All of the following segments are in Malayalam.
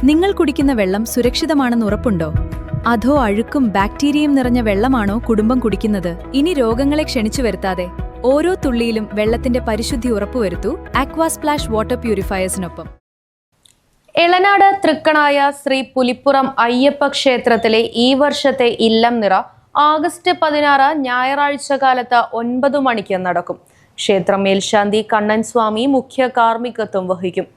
നിങ്ങൾ കുടിക്കുന്ന വെള്ളം സുരക്ഷിതമാണെന്ന് ഉറപ്പുണ്ടോ? അതോ അഴുക്കും ബാക്ടീരിയയും നിറഞ്ഞ വെള്ളമാണോ കുടുംബം കുടിക്കുന്നത്? ഇനി രോഗങ്ങളെ ക്ഷണിച്ചു വരുത്താതെ ഓരോ തുള്ളിയിലും വെള്ളത്തിന്റെ പരിശുദ്ധി ഉറപ്പുവരുത്തൂ ആക്വാസ്പ്ലാഷ് വാട്ടർ പ്യൂരിഫയേഴ്സിനൊപ്പം. എളനാട് തൃക്കണായ ശ്രീ പുലിപ്പുറം അയ്യപ്പ ക്ഷേത്രത്തിലെ ഈ വർഷത്തെ ഇല്ലം നിറ ആഗസ്റ്റ് 16 ഞായറാഴ്ച കാലത്ത് 9 മണിക്ക് നടക്കും. ക്ഷേത്രം മേൽശാന്തി കണ്ണൻ സ്വാമി മുഖ്യ കാർമ്മികത്വം വഹിക്കും.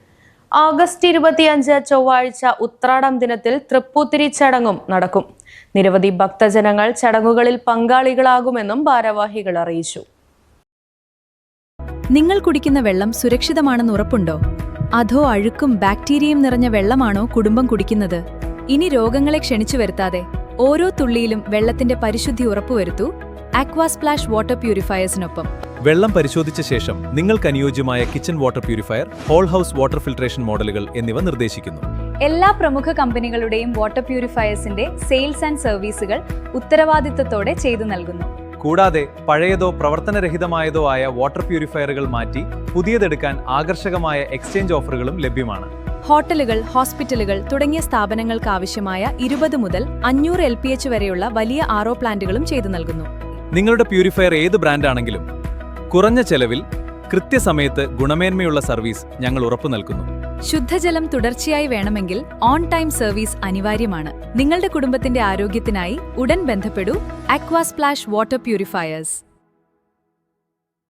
ആഗസ്റ്റ് 25 ചൊവ്വാഴ്ച ഉത്രാടം ദിനത്തിൽ തൃപ്പൂത്തിരി ചടങ്ങും നടക്കും. നിരവധി ഭക്തജനങ്ങൾ ചടങ്ങുകളിൽ പങ്കാളികളാകുമെന്നും ഭാരവാഹികൾ അറിയിച്ചു. നിങ്ങൾ കുടിക്കുന്ന വെള്ളം സുരക്ഷിതമാണെന്ന് ഉറപ്പുണ്ടോ? അതോ അഴുക്കും ബാക്ടീരിയയും നിറഞ്ഞ വെള്ളമാണോ കുടുംബം കുടിക്കുന്നത്? ഇനി രോഗങ്ങളെ ക്ഷണിച്ചു വരുത്താതെ ഓരോ തുള്ളിയിലും വെള്ളത്തിന്റെ പരിശുദ്ധി ഉറപ്പുവരുത്തൂ ആക്വാസ്പ്ലാഷ് വാട്ടർ പ്യൂരിഫയേഴ്സിനൊപ്പം. വെള്ളം പരിശോധിച്ച ശേഷം നിങ്ങൾക്ക് അനുയോജ്യമായ kitchen water purifier, whole house water filtration മോഡലുകൾ എന്നിവ നിർദ്ദേശിക്കുന്നു. എല്ലാ പ്രമുഖ കമ്പനികളുടെയും വാട്ടർ പ്യൂരിഫയേഴ്സിന്റെ സെയിൽസ് ആൻഡ് സർവീസുകൾ ഉത്തരവാദിത്തത്തോടെ ചെയ്തു നൽകുന്നു. കൂടാതെ പഴയതോ പ്രവർത്തനരഹിതമായതോ ആയ വാട്ടർ പ്യൂരിഫയറുകൾ മാറ്റി പുതിയതെടുക്കാൻ ആകർഷകമായ എക്സ്ചേഞ്ച് ഓഫറുകളും ലഭ്യമാണ്. ഹോട്ടലുകൾ, ഹോസ്പിറ്റലുകൾ തുടങ്ങിയ സ്ഥാപനങ്ങൾക്ക് ആവശ്യമായ 20 മുതൽ 500 LPH വരെയുള്ള വലിയ RO പ്ലാന്റുകളും ചെയ്തു നൽകുന്നു. നിങ്ങളുടെ പ്യൂരിഫയർ ഏത് ബ്രാൻഡാണെങ്കിലും കുറഞ്ഞ ചെലവിൽ കൃത്യസമയത്ത് ഗുണമേന്മയുള്ള സർവീസ് ഞങ്ങൾ ഉറപ്പു നൽകുന്നു. ശുദ്ധജലം തുടർച്ചയായി വേണമെങ്കിൽ ഓൺ ടൈം സർവീസ് അനിവാര്യമാണ്. നിങ്ങളുടെ കുടുംബത്തിന്റെ ആരോഗ്യത്തിനായി ഉടൻ ബന്ധപ്പെടൂ ആക്വാസ്പ്ലാഷ് വാട്ടർ പ്യൂരിഫയേഴ്സ്.